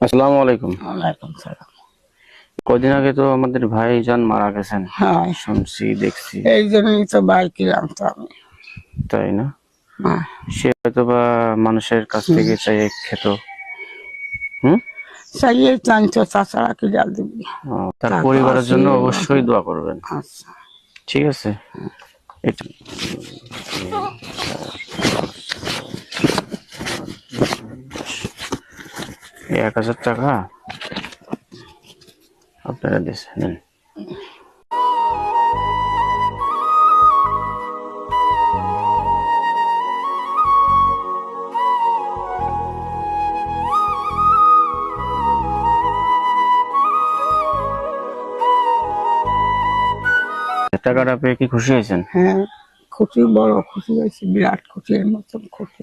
আসসালামু আলাইকুম। ওয়ালাইকুম সালাম। কদিন আগে তো আমাদের ভাইজান মারা গেছেন, হ্যাঁ, শুনছি দেখছি, এই জন্যই তো বাইক কিনলাম তো আমি। তাই না? হ্যাঁ। সে হয়তো বা মানুষের কাছ থেকে চাইয়ে খেত। হুম। চাইয়ে জানতো, তাছাড়া কি জাল দিবি। তার তা তো পরিবারের আছে। জন্য অবশ্যই দোয়া করবেন। আচ্ছা। ঠিক আছে। এটা 1000 টাকা আপনারা দিয়েছেন। টাকাটা পেয়ে কি খুশি হয়েছেন? হ্যাঁ, খুশি, বড় খুশি হয়েছি, বিরাট খুশির মতন খুশি।